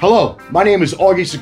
Hello, my name is Augies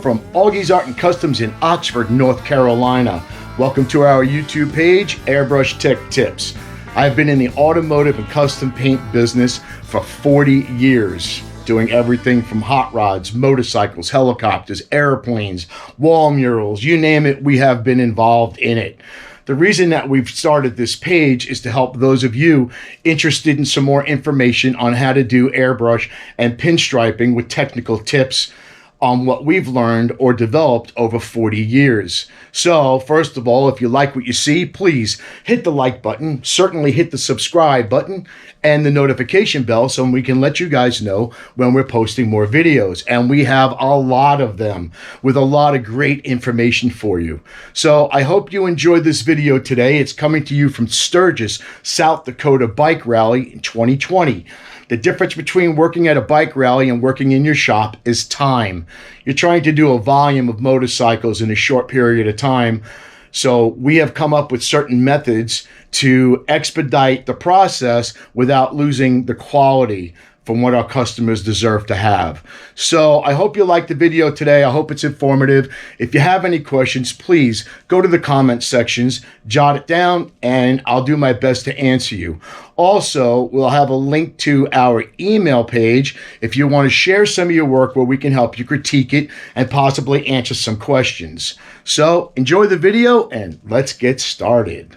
from Augies Art and Customs in Oxford, North Carolina. Welcome to our YouTube page, Airbrush Tech Tips. I've been in the automotive and custom paint business for 40 years, doing everything from hot rods, motorcycles, helicopters, airplanes, wall murals, you name it, we have been involved in it. The reason that we've started this page is to help those of you interested in some more information on how to do airbrush and pinstriping with technical tips on what we've learned or developed over 40 years. So first of all, if you like what you see, please hit the like button, certainly hit the subscribe button and the notification bell so we can let you guys know when we're posting more videos. And we have a lot of them with a lot of great information for you. So I hope you enjoyed this video today. It's coming to you from Sturgis, South Dakota Bike Rally in 2020. The difference between working at a bike rally and working in your shop is time. You're trying to do a volume of motorcycles in a short period of time. So we have come up with certain methods to expedite the process without losing the quality from what our customers deserve to have. So I hope you liked the video today. I hope it's informative. If you have any questions, please go to the comment sections, jot it down, and I'll do my best to answer you. Also, we'll have a link to our email page if you want to share some of your work where we can help you critique it and possibly answer some questions. So enjoy the video and let's get started.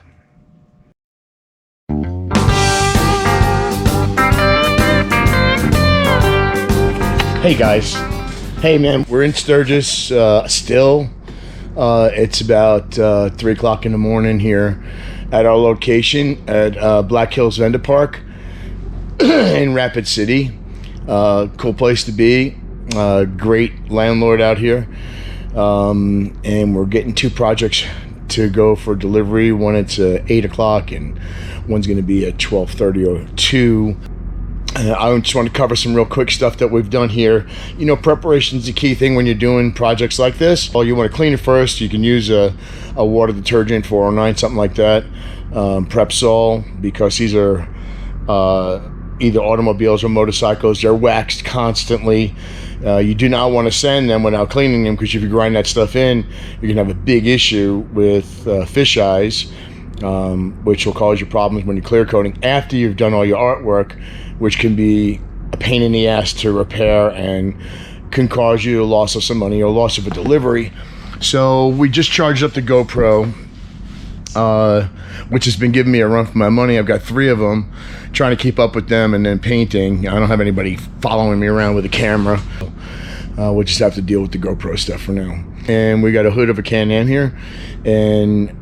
Hey guys, hey man, we're in Sturgis still. It's about 3 o'clock in the morning here at our location at Black Hills Vendor Park in Rapid City. Cool place to be, great landlord out here. And we're getting 2 projects to go for delivery. One it's 8 o'clock and one's gonna be at 12:30 or 2. I just want to cover some real quick stuff that we've done here. You know, preparation is the key thing when you're doing projects like this. Well, you want to clean it first. You can use a water detergent, 409, something like that. Prep-Sol, because these are either automobiles or motorcycles. They're waxed constantly. You do not want to sand them without cleaning them, because if you grind that stuff in, you're going to have a big issue with fish eyes, which will cause you problems when you're clear coating after you've done all your artwork, which can be a pain in the ass to repair and can cause you a loss of some money or loss of a delivery. So we just charged up the GoPro, which has been giving me a run for my money. I've got 3 of them, trying to keep up with them and then painting. I don't have anybody following me around with a camera. We'll just have to deal with the GoPro stuff for now. And we got a hood of a CanAm here, and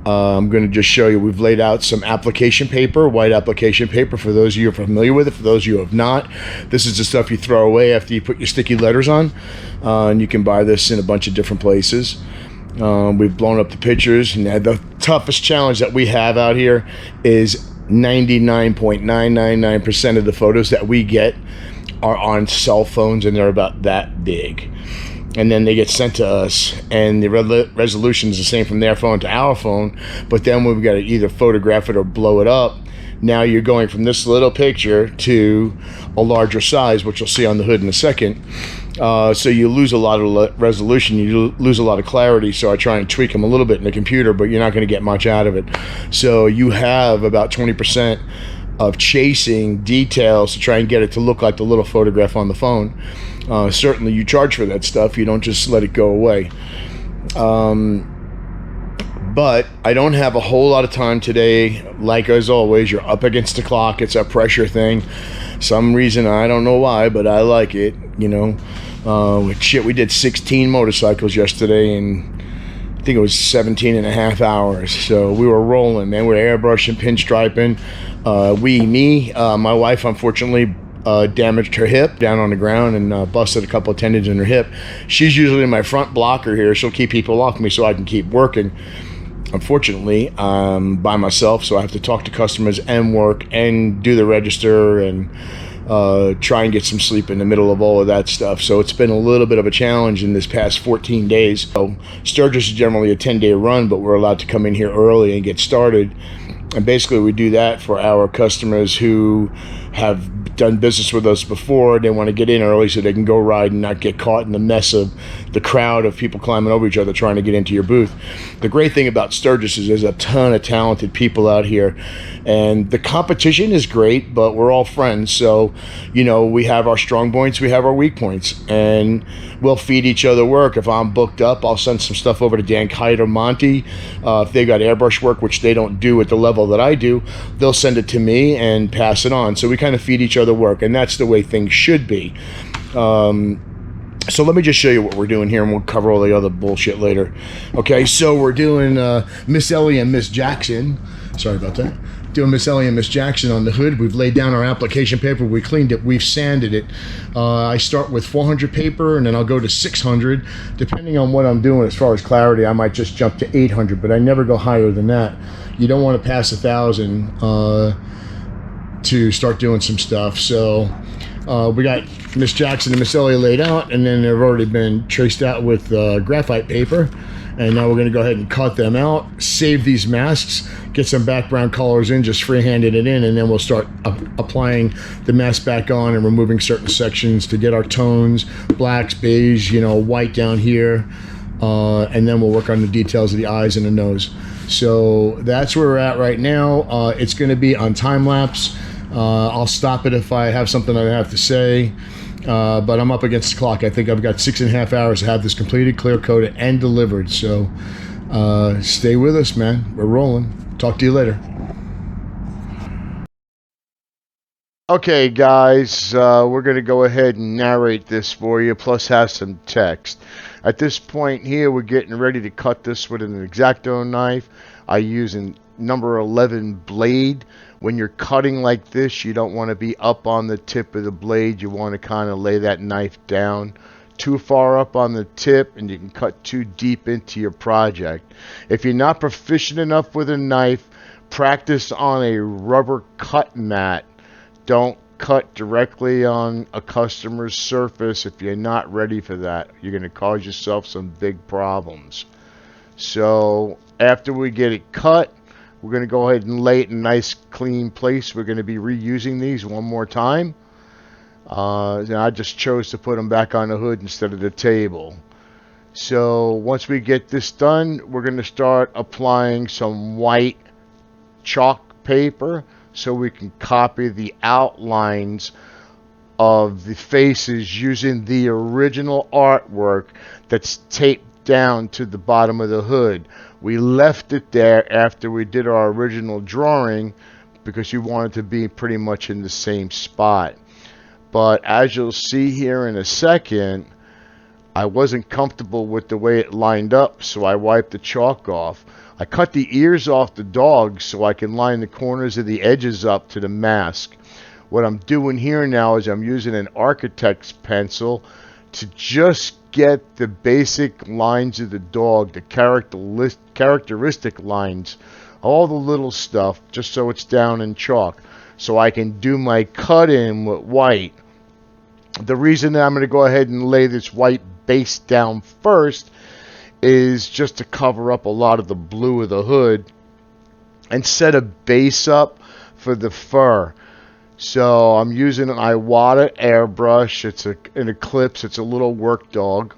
I'm going to just show you, we've laid out some application paper, white application paper, for those of you who are familiar with it. For those of you who have not, this is the stuff you throw away after you put your sticky letters on, and you can buy this in a bunch of different places. We've blown up the pictures, and the toughest challenge that we have out here is 99.999% of the photos that we get are on cell phones, and they're about that big. And then they get sent to us, and the resolution is the same from their phone to our phone, but then we've got to either photograph it or blow it up. Now you're going from this little picture to a larger size, which you'll see on the hood in a second. So you lose a lot of resolution, you lose a lot of clarity. So I try and tweak them a little bit in the computer, but you're not going to get much out of it. So you have about 20% of chasing details to try and get it to look like the little photograph on the phone. Certainly you charge for that stuff. You don't just let it go away. But I don't have a whole lot of time today. Like as always, you're up against the clock. It's a pressure thing. Some reason, I don't know why, but I like it, you know. Shit, we did 16 motorcycles yesterday, and I think it was 17 and a half hours. So we were rolling, man. We were airbrushing, pinstriping. My wife, unfortunately, damaged her hip down on the ground and busted a couple of tendons in her hip. She's usually my front blocker here. She'll keep people off me so I can keep working. Unfortunately, I'm by myself, so I have to talk to customers and work and do the register and try and get some sleep in the middle of all of that stuff. So it's been a little bit of a challenge in this past 14 days. So Sturgis is generally a 10-day run, but we're allowed to come in here early and get started. And basically we do that for our customers who have done business with us before. They want to get in early so they can go ride and not get caught in the mess of the crowd of people climbing over each other trying to get into your booth. The great thing about Sturgis is there's a ton of talented people out here, and the competition is great, but we're all friends. So, you know, we have our strong points, we have our weak points, and we'll feed each other work. If I'm booked up, I'll send some stuff over to Dan Kite or Monty. If they got airbrush work, which they don't do at the level that I do, they'll send it to me and pass it on. So we kind of feed each other work, and that's the way things should be. So let me just show you what we're doing here, and we'll cover all the other bullshit later. Okay, so we're doing Miss Ellie and Miss Jackson. Sorry about that. Doing Miss Ellie and Miss Jackson on the hood. We've laid down our application paper. We cleaned it. We've sanded it. I start with 400 paper, and then I'll go to 600. Depending on what I'm doing as far as clarity, I might just jump to 800, but I never go higher than that. You don't want to pass 1,000 to start doing some stuff. So we got Miss Jackson and Miss Ellie laid out, and then they've already been traced out with graphite paper. And now we're going to go ahead and cut them out, save these masks, get some background colors in, just freehanding it in, and then we'll start applying the mask back on and removing certain sections to get our tones, blacks, beige, you know, white down here, and then we'll work on the details of the eyes and the nose. So that's where we're at right now. It's going to be on time lapse. I'll stop it if I have something I have to say. But I'm up against the clock. I think I've got 6.5 hours to have this completed, clear coated, and delivered. So stay with us, man. We're rolling. Talk to you later. Okay, guys, we're going to go ahead and narrate this for you, plus have some text. At this point here, we're getting ready to cut this with an X-Acto knife. I use a number 11 blade. When you're cutting like this, you don't want to be up on the tip of the blade. You want to kind of lay that knife down. Too far up on the tip, and you can cut too deep into your project. If you're not proficient enough with a knife, practice on a rubber cut mat. Don't cut directly on a customer's surface if you're not ready for that. You're going to cause yourself some big problems. So after we get it cut, we're going to go ahead and lay it in a nice clean place. We're going to be reusing these one more time. And I just chose to put them back on the hood instead of the table. So once we get this done, we're going to start applying some white chalk paper so we can copy the outlines of the faces using the original artwork that's taped down to the bottom of the hood. We left it there after we did our original drawing because you want it to be pretty much in the same spot. But as you'll see here in a second, I wasn't comfortable with the way it lined up, so I wiped the chalk off. I cut the ears off the dog so I can line the corners of the edges up to the mask. What I'm doing here now is I'm using an architect's pencil to just get the basic lines of the dog, the characteristic lines, all the little stuff, just so it's down in chalk, so I can do my cut in with white. The reason that I'm going to go ahead and lay this white base down first is just to cover up a lot of the blue of the hood and set a base up for the fur. So I'm using an Iwata airbrush. It's an Eclipse. It's a little work dog.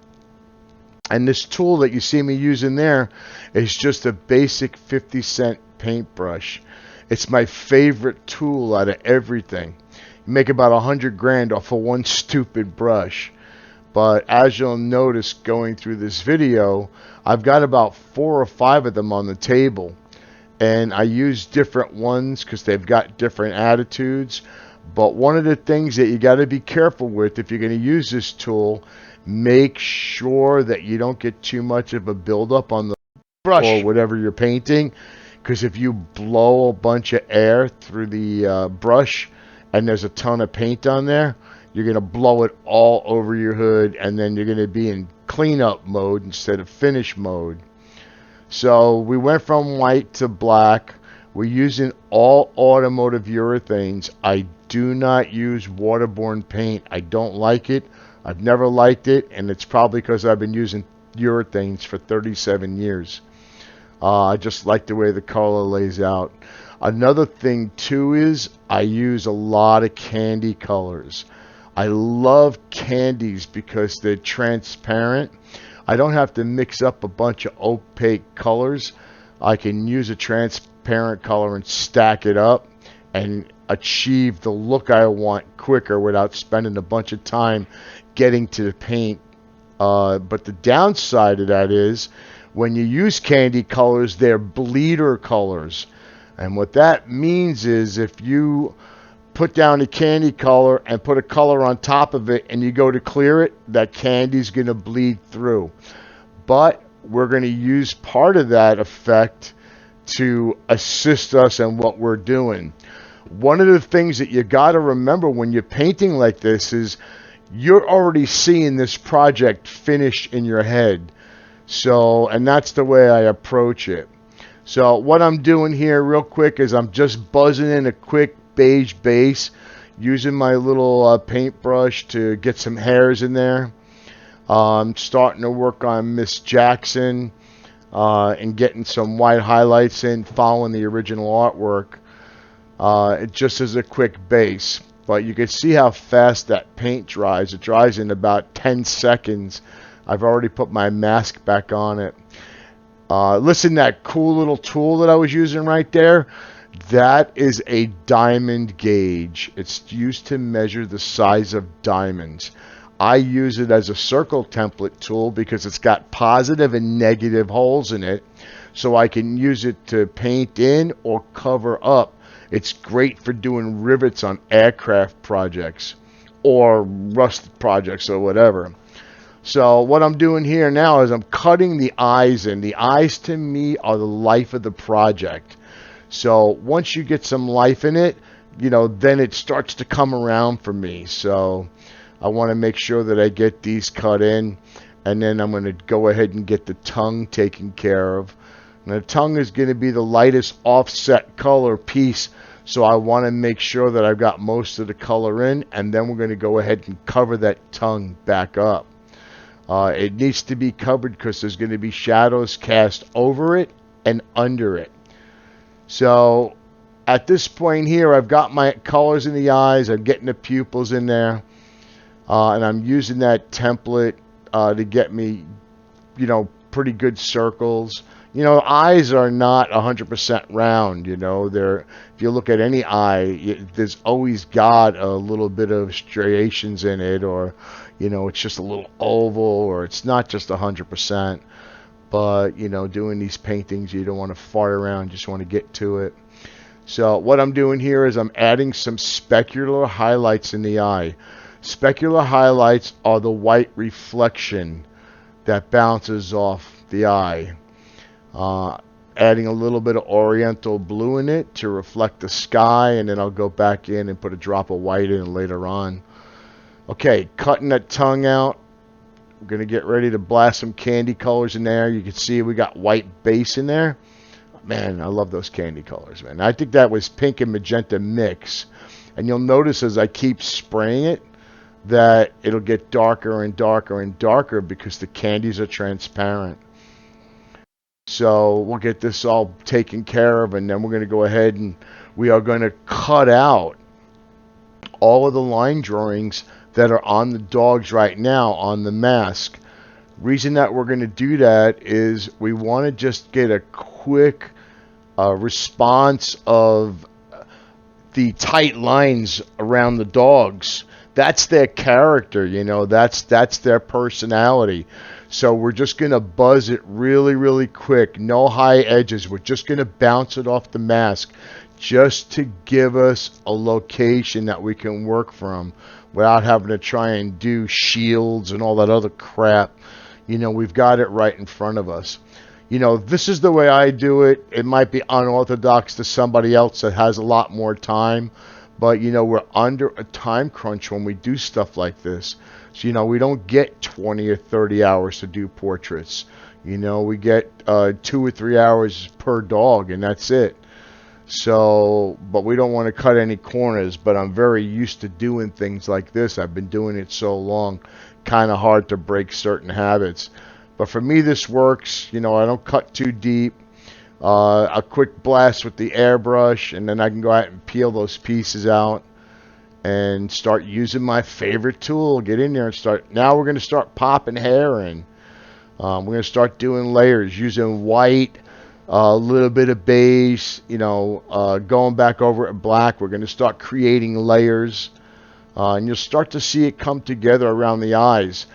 And this tool that you see me using there is just a basic 50-cent paintbrush. It's my favorite tool out of everything. You make about 100 grand off of one stupid brush. But as you'll notice going through this video, I've got about 4 or 5 of them on the table. And I use different ones because they've got different attitudes. But one of the things that you got to be careful with if you're going to use this tool, make sure that you don't get too much of a buildup on the brush or whatever you're painting. Because if you blow a bunch of air through the brush and there's a ton of paint on there, you're going to blow it all over your hood, and then you're going to be in cleanup mode instead of finish mode. So we went from white to black. We're using all automotive urethanes. I do not use waterborne paint. I don't like it. I've never liked it, and it's probably because I've been using urethanes for 37 years. I just like the way the color lays out. Another thing too is I use a lot of candy colors. I love candies because they're transparent. I don't have to mix up a bunch of opaque colors. I can use a transparent color and stack it up and achieve the look I want quicker without spending a bunch of time getting to the paint. But the downside of that is when you use candy colors, they're bleeder colors. And what that means is if you put down a candy color and put a color on top of it and you go to clear it, that candy's going to bleed through. But we're going to use part of that effect to assist us in what we're doing. One of the things that you got to remember when you're painting like this is you're already seeing this project finished in your head. So, and that's the way I approach it. So what I'm doing here real quick is I'm just buzzing in a quick beige base using my little paintbrush to get some hairs in there. I'm starting to work on Miss Jackson and getting some white highlights in, following the original artwork. Just as a quick base. But you can see how fast that paint dries. It dries in about 10 seconds. I've already put my mask back on it. Listen to that cool little tool that I was using right there. That is a diamond gauge. It's used to measure the size of diamonds. I use it as a circle template tool because it's got positive and negative holes in it. So I can use it to paint in or cover up. It's great for doing rivets on aircraft projects or rust projects or whatever. So what I'm doing here now is I'm cutting the eyes in. The eyes to me are the life of the project. So once you get some life in it, you know, then it starts to come around for me. So I want to make sure that I get these cut in, and then I'm going to go ahead and get the tongue taken care of. And the tongue is going to be the lightest offset color piece, so I want to make sure that I've got most of the color in, and then we're going to go ahead and cover that tongue back up. It needs to be covered because there's going to be shadows cast over it and under it. So at this point here, I've got my colors in the eyes. I'm getting the pupils in there. And I'm using that template to get me, you know, pretty good circles. You know, eyes are not 100% round, you know. If you look at any eye, there's always got a little bit of striations in it, or, you know, it's just a little oval, or it's not just 100%. But, you know, doing these paintings, you don't want to fart around, just want to get to it. So what I'm doing here is I'm adding some specular highlights in the eye. Specular highlights are the white reflection that bounces off the eye. Adding a little bit of oriental blue in it to reflect the sky, and then I'll go back in and put a drop of white in later on. Okay, cutting that tongue out. We're going to get ready to blast some candy colors in there. You can see we got white base in there. Man, I love those candy colors, man. I think that was pink and magenta mix. And you'll notice as I keep spraying it that it'll get darker and darker and darker because the candies are transparent. So we'll get this all taken care of, and then we're going to go ahead and we are going to cut out all of the line drawings that are on the dogs right now on the mask. Reason that we're going to do that is we want to just get a quick response of the tight lines around the dogs. That's their character, you know, that's their personality. So we're just going to buzz it really, really quick. No high edges. We're just going to bounce it off the mask just to give us a location that we can work from without having to try and do shields and all that other crap. You know, we've got it right in front of us. You know, this is the way I do it. It might be unorthodox to somebody else that has a lot more time. But, you know, we're under a time crunch when we do stuff like this. So, you know, we don't get 20 or 30 hours to do portraits. You know, we get 2 or 3 hours per dog, and that's it. So, but we don't want to cut any corners. But I'm very used to doing things like this. I've been doing it so long. Kind of hard to break certain habits. But for me, this works. You know, I don't cut too deep. a quick blast with the airbrush, and then I can go out and peel those pieces out and start using my favorite tool. Get in there and start. Now we're going to start popping hair in. We're going to start doing layers using white, a little bit of beige, you know, going back over it black. We're going to start creating layers, and you'll start to see it come together around the eyes.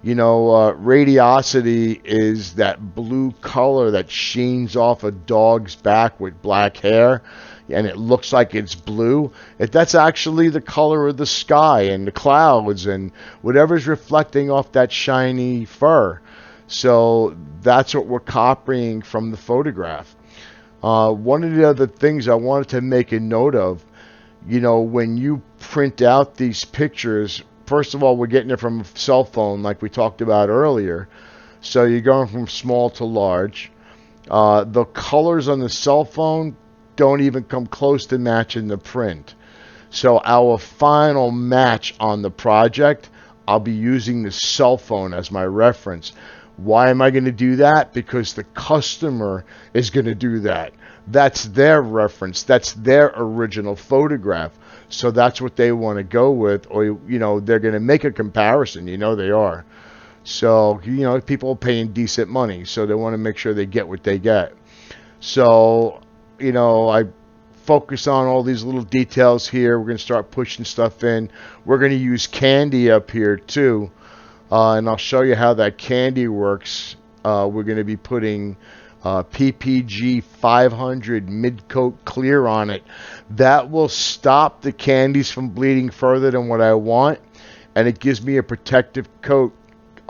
You know, radiosity is that blue color that sheens off a dog's back with black hair, and it looks like it's blue. That's actually the color of the sky and the clouds and whatever's reflecting off that shiny fur. So that's what we're copying from the photograph. One of the other things I wanted to make a note of, you know, when you print out these pictures, first of all, we're getting it from a cell phone like we talked about earlier. So you're going from small to large. The colors on the cell phone don't even come close to matching the print. So our final match on the project, I'll be using the cell phone as my reference. Why am I going to do that? Because the customer is going to do that. That's their reference. That's their original photograph. So that's what they want to go with, or, you know, they're going to make a comparison. You know they are. So, you know, people are paying decent money, so they want to make sure they get what they get. So, you know, I focus on all these little details here. We're going to start pushing stuff in. We're going to use candy up here too, and I'll show you how that candy works. We're going to be putting PPG 500 mid-coat clear on it. That will stop the candies from bleeding further than what I want, and it gives me a protective coat.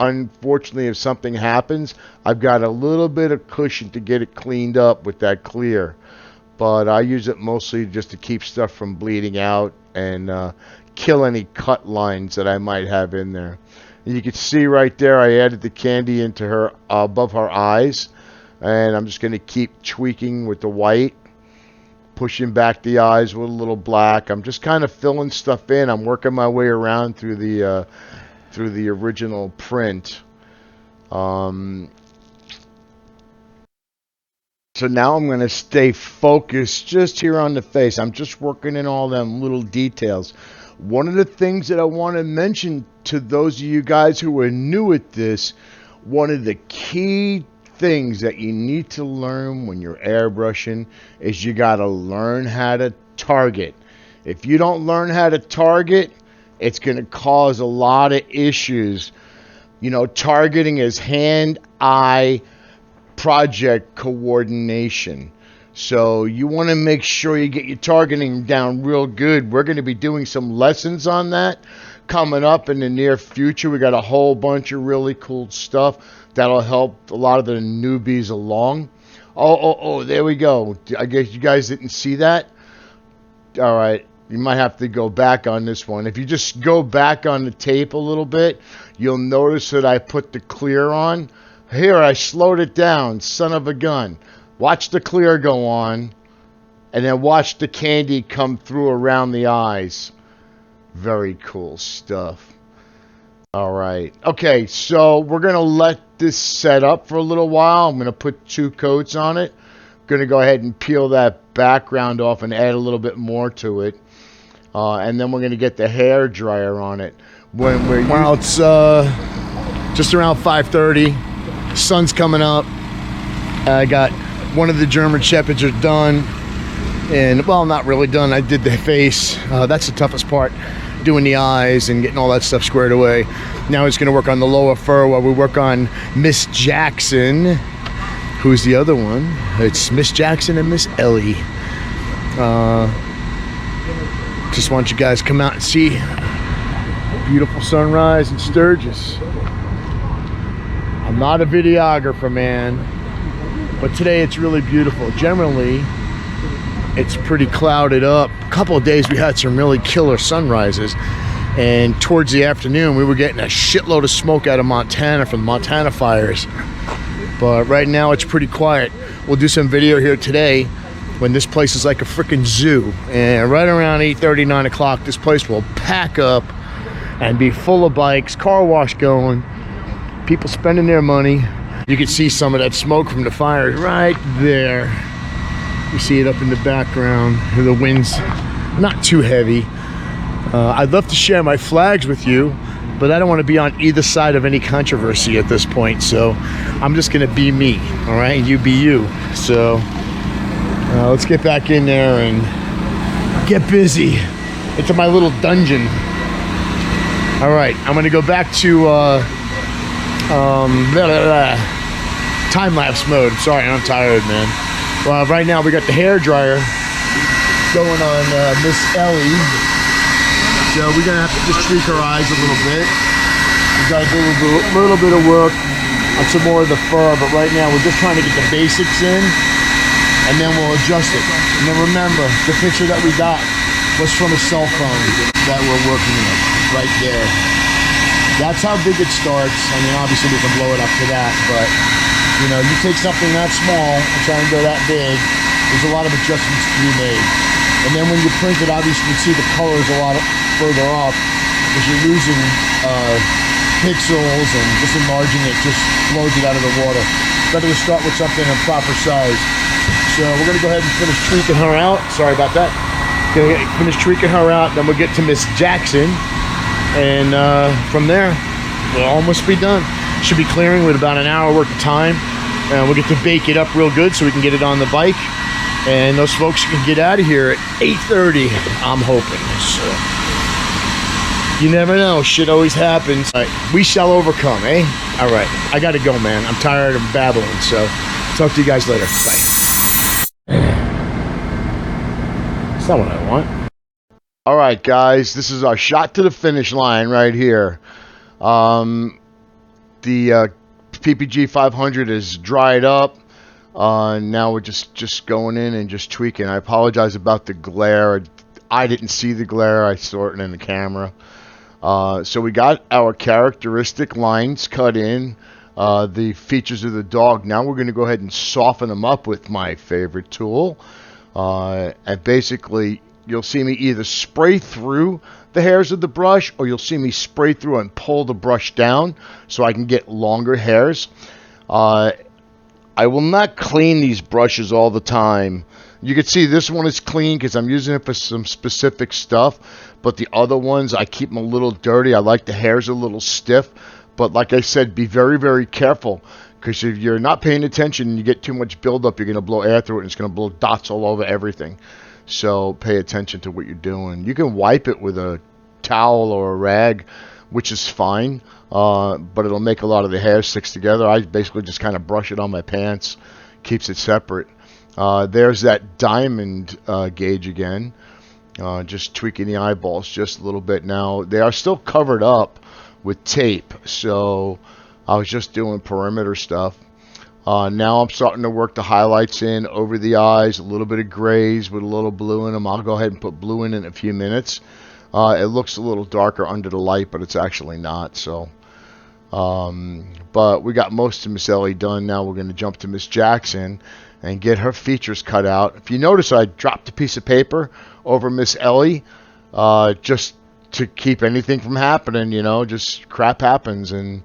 Unfortunately, if something happens, I've got a little bit of cushion to get it cleaned up with that clear, but I use it mostly just to keep stuff from bleeding out and kill any cut lines that I might have in there. And you can see right there I added the candy into her above her eyes, and I'm just going to keep tweaking with the white, pushing back the eyes with a little black. I'm just kind of filling stuff in. I'm working my way around through the original print. So now I'm going to stay focused just here on the face. I'm just working in all them little details. One of the things that I want to mention to those of you guys who are new at this, one of the key things that you need to learn when you're airbrushing is you got to learn how to target. If you don't learn how to target, it's going to cause a lot of issues. You know, targeting is hand-eye project coordination. So you want to make sure you get your targeting down real good. We're going to be doing some lessons on that coming up in the near future. We got a whole bunch of really cool stuff that'll help a lot of the newbies along. Oh, there we go. I guess you guys didn't see that. All right. You might have to go back on this one. If you just go back on the tape a little bit, you'll notice that I put the clear on. Here, I slowed it down, son of a gun. Watch the clear go on, and then watch the candy come through around the eyes. Very cool stuff. All right. Okay, so we're going to let this set up for a little while. I'm going to put 2 coats on it. I'm going to go ahead and peel that background off and add a little bit more to it. And then we're going to get the hair dryer on it. Well, it's just around 5:30. Sun's coming up. I got one of the German Shepherds are done. And, well, not really done. I did the face. That's the toughest part. Doing the eyes and getting all that stuff squared away. Now it's going to work on the lower fur while we work on Miss Jackson. Who's the other one? It's Miss Jackson and Miss Ellie. Just want you guys to come out and see beautiful sunrise in Sturgis. I'm not a videographer, man, but today it's really beautiful. Generally, it's pretty clouded up. A couple of days we had some really killer sunrises, and towards the afternoon we were getting a shitload of smoke out of Montana from the Montana fires. But right now it's pretty quiet. We'll do some video here today when this place is like a freaking zoo, and right around 8:30, 9 o'clock this place will pack up and be full of bikes, car wash going, people spending their money. You can see some of that smoke from the fires right there. You see it up in the background. The wind's not too heavy. I'd love to share my flags with you, but I don't want to be on either side of any controversy at this point, so I'm just going to be me, all right? You be you. So let's get back in there and get busy into my little dungeon. All right, I'm going to go back to time-lapse mode. Sorry, I'm tired, man. Well, right now we got the hair dryer going on Miss Ellie. So we're gonna have to just tweak her eyes a little bit. We gotta do a little bit of work on some more of the fur, but right now we're just trying to get the basics in, and then we'll adjust it. And then remember, the picture that we got was from a cell phone that we're working with right there. That's how big it starts. I mean, obviously we can blow it up to that, but you know, you take something that small and try and go that big, there's a lot of adjustments to be made. And then when you print it, obviously you see the colors a lot further off because you're losing pixels, and just enlarging it just blows it out of the water. Better to start with something of proper size. So we're gonna go ahead and finish tweaking her out. Sorry about that. Gonna finish tweaking her out, then we'll get to Miss Jackson, and from there we'll almost be done. Should be clearing with about an hour worth of time, and we'll get to bake it up real good so we can get it on the bike, and those folks can get out of here at 8:30. I'm hoping. So you never know, shit always happens. All right, we shall overcome, eh? All right, I gotta go, man. I'm tired of babbling, so talk to you guys later. Bye. That's not what I want. All right, guys, this is our shot to the finish line right here. The PPG 500 is dried up. Now we're just going in and just tweaking. I apologize about the glare. I didn't see the glare. I saw it in the camera. So we got our characteristic lines cut in, the features of the dog. Now we're going to go ahead and soften them up with my favorite tool. And basically, you'll see me either spray through the hairs of the brush, or you'll see me spray through and pull the brush down so I can get longer hairs. I will not clean these brushes all the time. You can see this one is clean because I'm using it for some specific stuff, but the other ones I keep them a little dirty. I like the hairs a little stiff, but like I said, be very, very careful, because if you're not paying attention and you get too much buildup, you're going to blow air through it and it's going to blow dots all over everything. So pay attention to what you're doing. You can wipe it with a towel or a rag, which is fine, but it'll make a lot of the hair sticks together. I basically just kind of brush it on my pants, keeps it separate. There's that diamond gauge again, just tweaking the eyeballs just a little bit. Now they are still covered up with tape, so I was just doing perimeter stuff. Now I'm starting to work the highlights in over the eyes, a little bit of grays with a little blue in them. I'll go ahead and put blue in a few minutes. It looks a little darker under the light, but it's actually not. So, but we got most of Miss Ellie done. Now we're going to jump to Miss Jackson and get her features cut out. If you notice, I dropped a piece of paper over Miss Ellie, just to keep anything from happening. You know, just crap happens, and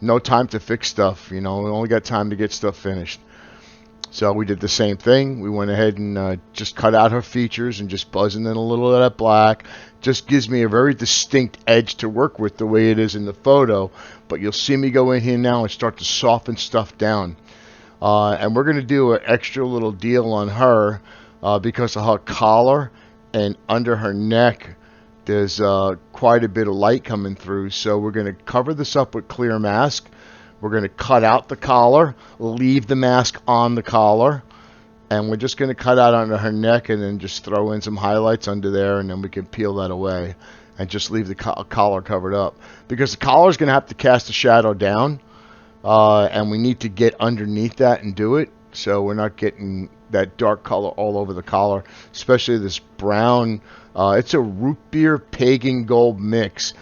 no time to fix stuff. You know, we only got time to get stuff finished. So we did the same thing. We went ahead and just cut out her features and just buzzing in a little of that black. Just gives me a very distinct edge to work with, the way it is in the photo. But you'll see me go in here now and start to soften stuff down. And we're going to do an extra little deal on her because of her collar and under her neck. There's quite a bit of light coming through. So we're going to cover this up with clear mask. We're going to cut out the collar, leave the mask on the collar, and we're just going to cut out under her neck and then just throw in some highlights under there, and then we can peel that away and just leave the collar covered up. Because the collar is going to have to cast a shadow down, and we need to get underneath that and do it, so we're not getting that dark color all over the collar, especially this brown. It's a root beer pagan gold mix.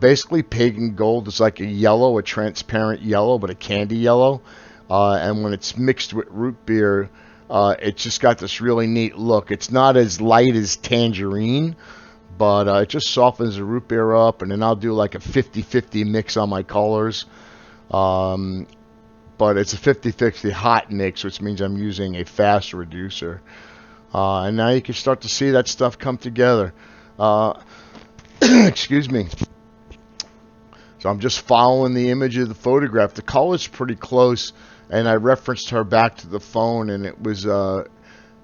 Basically, pagan gold is like a yellow, a transparent yellow, but a candy yellow. And when it's mixed with root beer, it's just got this really neat look. It's not as light as tangerine, but it just softens the root beer up. And then I'll do like a 50-50 mix on my colors. But but it's a 50-50 hot mix, which means I'm using a fast reducer. And now you can start to see that stuff come together. Excuse me. So I'm just following the image of the photograph. The color's pretty close, and I referenced her back to the phone, and it was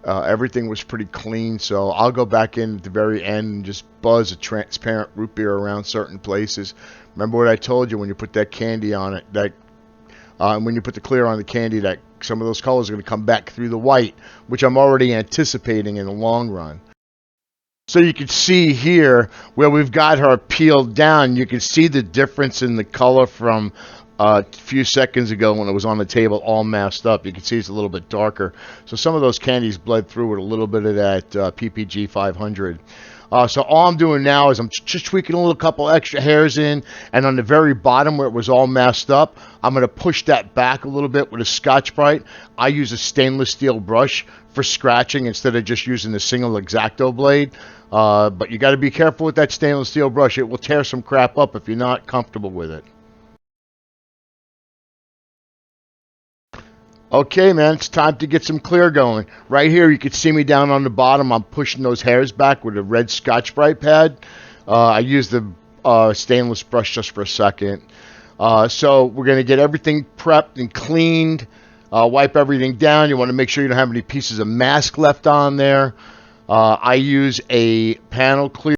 everything was pretty clean. So I'll go back in at the very end and just buzz a transparent root beer around certain places. Remember what I told you, when you put that candy on it, that when you put the clear on the candy, that some of those colors are going to come back through the white, which I'm already anticipating in the long run. So you can see here where we've got her peeled down, you can see the difference in the color from a few seconds ago when it was on the table all masked up. You can see it's a little bit darker. So some of those candies bled through with a little bit of that PPG 500. So all I'm doing now is I'm just tweaking a little couple extra hairs in, and on the very bottom where it was all masked up, I'm going to push that back a little bit with a Scotch-Brite. I use a stainless steel brush for scratching instead of just using the single X-Acto blade. But you got to be careful with that stainless steel brush. It will tear some crap up if you're not comfortable with it. Okay, man, it's time to get some clear going. Right here, you can see me down on the bottom. I'm pushing those hairs back with a red Scotch-Brite pad. I use the stainless brush just for a second. So we're going to get everything prepped and cleaned. Wipe everything down. You want to make sure you don't have any pieces of mask left on there. I use a panel clear.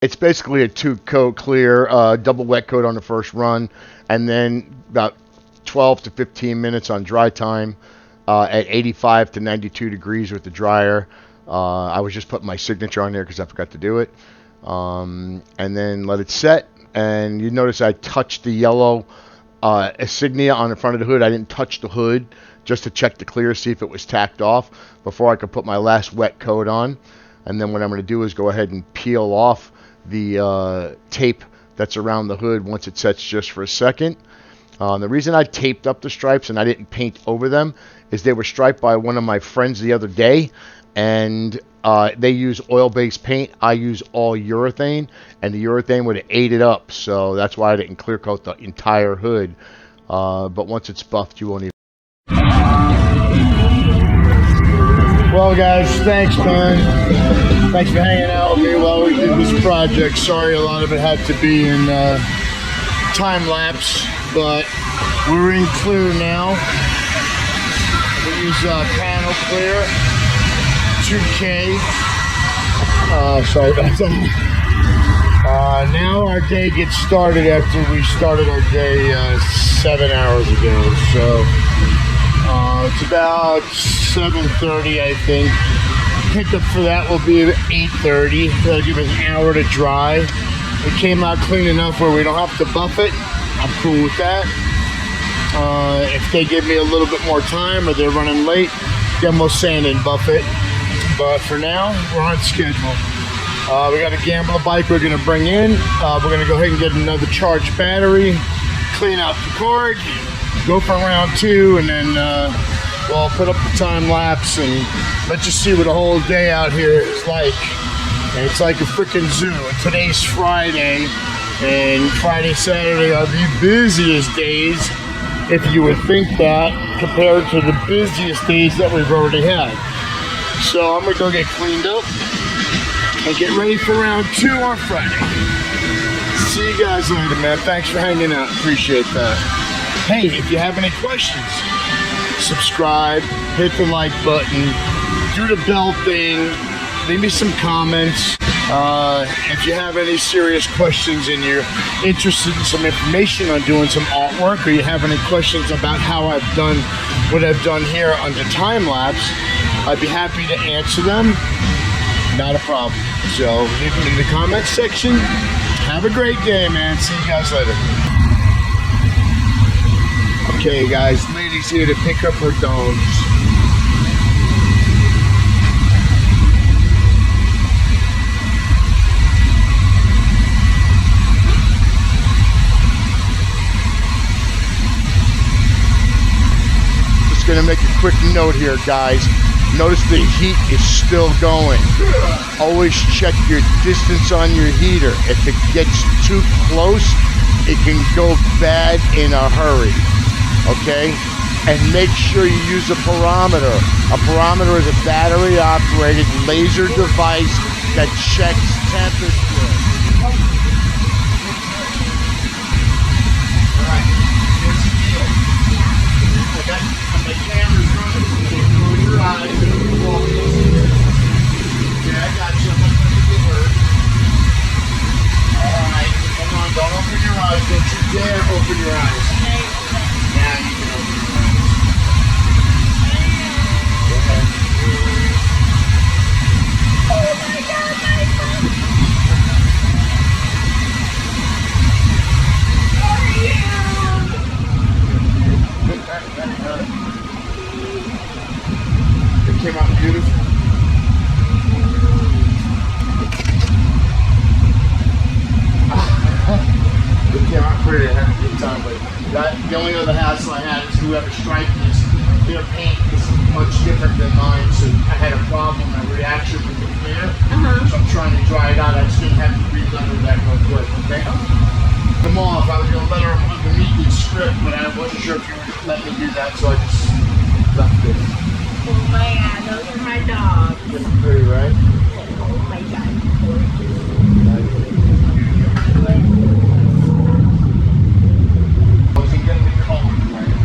It's basically a 2-coat clear, double wet coat on the first run, and then about 12 to 15 minutes on dry time at 85 to 92 degrees with the dryer. I was just putting my signature on there because I forgot to do it. And then let it set. And you notice I touched the yellow insignia on the front of the hood. I didn't touch the hood just to check the clear, see if it was tacked off before I could put my last wet coat on. And then what I'm going to do is go ahead and peel off the tape that's around the hood once it sets just for a second. The reason I taped up the stripes and I didn't paint over them is they were striped by one of my friends the other day, and they use oil-based paint. I use all urethane, and the urethane would have ate it up, so that's why I didn't clear coat the entire hood. But once it's buffed, you won't even. Well, guys, thanks, man. Thanks for hanging out with me while we did this project. Sorry, a lot of it had to be in time lapse, but we're in clear now. We use panel clear, 2K. Sorry about that. Now our day gets started after we started our day 7 hours ago. So it's about 7:30, I think. Pickup for that will be at 8:30. That'll give us an hour to dry. It came out clean enough where we don't have to buff it. I'm cool with that. If they give me a little bit more time or they're running late, then we'll sand and buff it. But for now, we're on schedule. We got a gambler bike we're going to bring in. We're going to go ahead and get another charged battery, clean out the cord, go for round 2, and then we'll put up the time lapse and let's just see what a whole day out here is like. And it's like a freaking zoo. And today's Friday, and Friday, Saturday are the busiest days, if you would think that, compared to the busiest days that we've already had. So I'm gonna go get cleaned up and get ready for round 2 on Friday. See you guys later, man. Thanks for hanging out. Appreciate that. Hey, if you have any questions, subscribe, hit the like button, do the bell thing, leave me some comments. If you have any serious questions and you're interested in some information on doing some artwork, or you have any questions about how I've done what I've done here under time lapse, I'd be happy to answer them. Not a problem. So leave them in the comments section. Have a great day, man. See you guys later. Okay, guys, lady's here to pick up her dogs. Going to make a quick note here, guys. Notice the heat is still going. Always check your distance on your heater. If it gets too close, it can go bad in a hurry. okay? And make sure you use a pyrometer. A pyrometer is a battery-operated laser device that checks temperature. All right, here's the deal. My camera's running, so close your eyes and walk close. Yeah, I got you. I'm not going to get hurt. All right, come on, don't open your eyes. Don't you dare open your eyes. Now you can open your eyes. Go ahead. Oh my God, my phone! How are you? It came out beautiful. It came out pretty. I had a good time, but the only other hassle I had is whoever striped this, their paint is much different than mine, so I had a problem. My reaction with the clear, so I'm trying to dry it out. I just didn't have to re-letter that real quick, okay? Them off. I was going to letter them underneath the script, but I wasn't sure if you would let me do that, so I just left it. Oh my God, those are my dogs. Looking pretty, right? Oh my God. Wasn't getting the color right.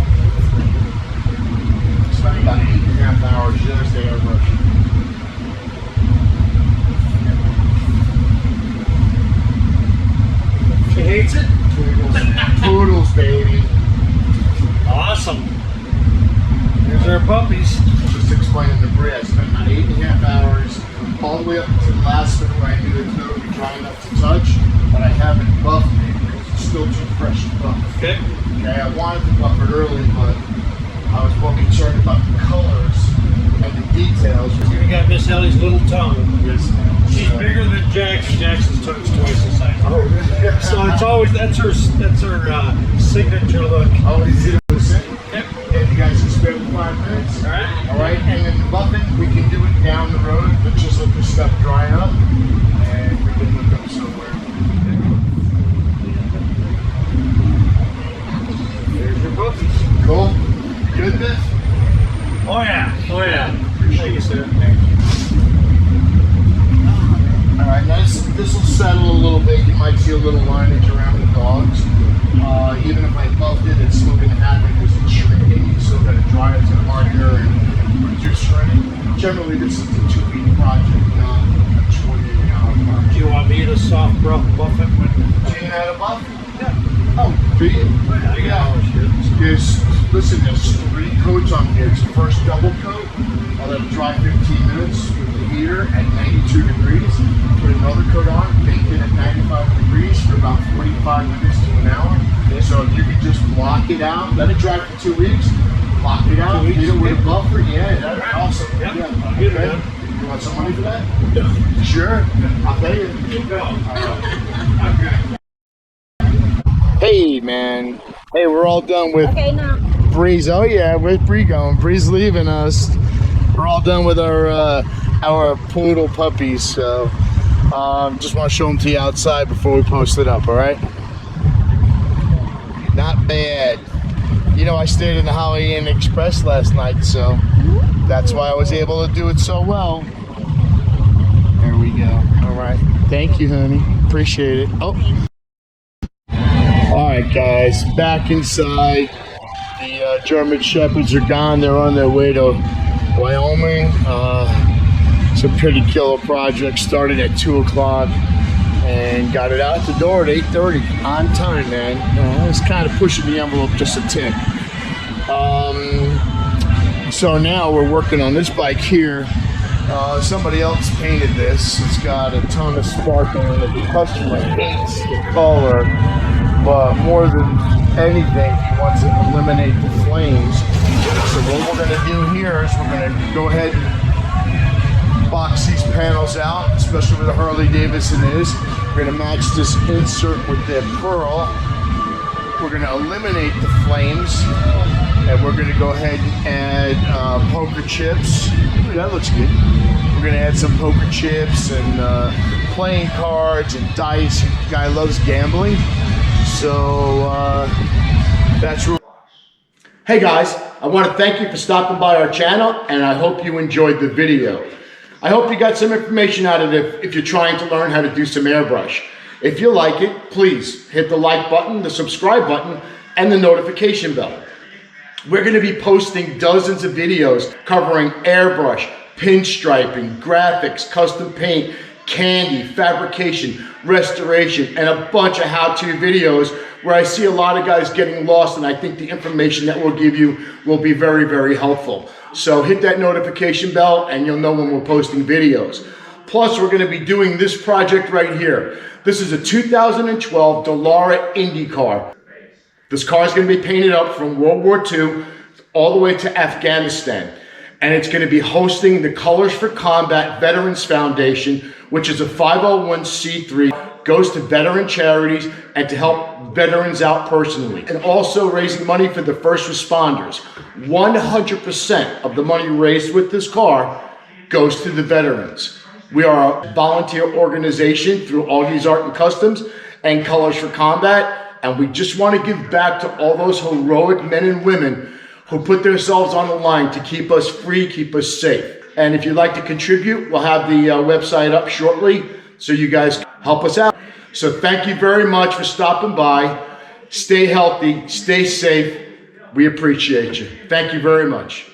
Spent about 8.5 hours just to airbrush. She hates it? Poodles, baby. Awesome. Here's our puppies. Just explaining the Brie, I spent about 8.5 hours all the way up to the last bit where I knew the coat would be dry enough to touch, but I haven't buffed it because it's still too fresh to buff. Okay. Okay, I wanted to buff it early, but I was more concerned about the colors and the details. You got Miss Ellie's little tongue. Yes, She's bigger than Jackson. Jackson's tongue's twice the size. Oh, yeah. So it's always that's her signature look. Always 0%. Yep. And you guys can spare 5 minutes. All right. All right, and then buffing, we can do it down the road, but just let this stuff dry up, and we can look up somewhere. There's your puppies. Cool. Good, Biff? Oh yeah. Oh yeah. Thank you, sir. All right, now this will settle a little bit. You might see a little lineage around the dogs. Even if I buffed it, it's still going to happen because it's shrinking. You still got to dry it to harder and reduce shredding. Generally, this is a 2-week project, not a 28-hour Do project. you want me to soft buff it with? Jane had a buff? Yeah. Oh, do you? I got all shit. Listen, there's 3 coats on here. It's the first double coat. I'll let it dry 15 minutes with the heater at 92 degrees. Put another coat on, bake it at 95 degrees for about 45 minutes to an hour. So if you could just block it out, let it dry for 2 weeks, block it out, 2 weeks, hit it with yeah. a buffer. Yeah, that's awesome. Yep. Yeah. I'll get it Okay. done. You want some money for that? No. Sure. I'll pay you. No. All right. Okay. Hey, man. Hey, we're all done with Okay, now. Bree's. Oh yeah, where's Bree going? Bree's leaving us. We're all done with our poodle puppies. So just want to show them to you outside before we post it up. All right. Not bad. You know, I stayed in the Holiday Inn Express last night, so that's why I was able to do it so well. There we go. All right. Thank you, honey. Appreciate it. Oh. All right, guys. Back inside. The German Shepherds are gone. They're on their way to Wyoming. It's a pretty killer project. Started at 2 o'clock and got it out the door at 8:30 on time, man. It's kind of pushing the envelope just a tick. So now we're working on this bike here. Somebody else painted this. It's got a ton of sparkle in it. The customer hates the color, but more than anything, he wants to eliminate the flames. So what we're going to do here is we're going to go ahead and box these panels out, especially where the Harley Davidson is. We're going to match this insert with the pearl. We're going to eliminate the flames, and we're going to go ahead and add poker chips. Ooh, that looks good. We're going to add some poker chips and playing cards and dice. The guy loves gambling, so that's real. Hey guys, I want to thank you for stopping by our channel, and I hope you enjoyed the video. I hope you got some information out of it if you're trying to learn how to do some airbrush. If you like it, please hit the like button, the subscribe button, and the notification bell. We're going to be posting dozens of videos covering airbrush, pinstriping, graphics, custom paint, candy, fabrication, restoration, and a bunch of how-to videos where I see a lot of guys getting lost, and I think the information that we'll give you will be very, very helpful. So hit that notification bell and you'll know when we're posting videos. Plus, we're going to be doing this project right here. This is a 2012 Dallara Indy car. This car is going to be painted up from World War II all the way to Afghanistan. And it's going to be hosting the Colors for Combat Veterans Foundation, which is a 501c3, goes to veteran charities and to help veterans out personally. And also raising money for the first responders. 100% of the money raised with this car goes to the veterans. We are a volunteer organization through Augies Art and Customs and Colors for Combat, and we just want to give back to all those heroic men and women who put themselves on the line to keep us free, keep us safe. And if you'd like to contribute, we'll have the website up shortly so you guys help us out. So thank you very much for stopping by. Stay healthy, stay safe. We appreciate you. Thank you very much.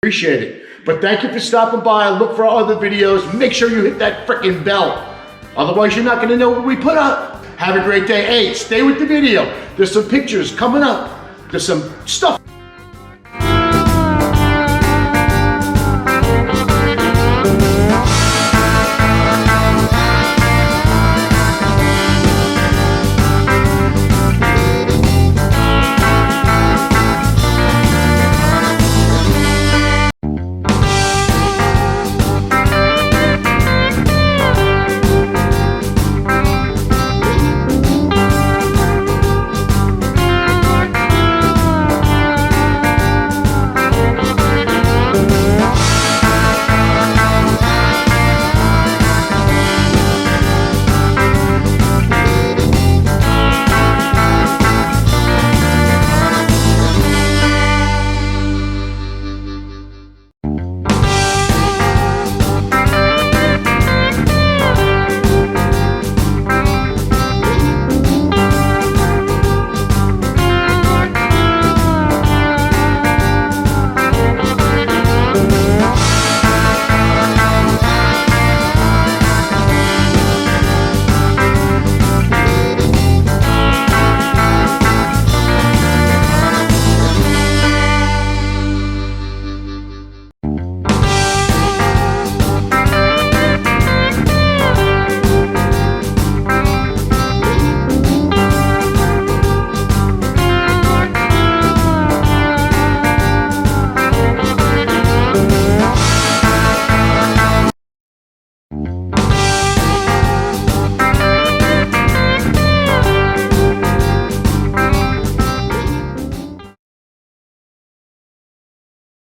Appreciate it. But thank you for stopping by. Look for our other videos. Make sure you hit that freaking bell. Otherwise, you're not going to know what we put up. Have a great day. Hey, stay with the video. There's some pictures coming up. There's some stuff.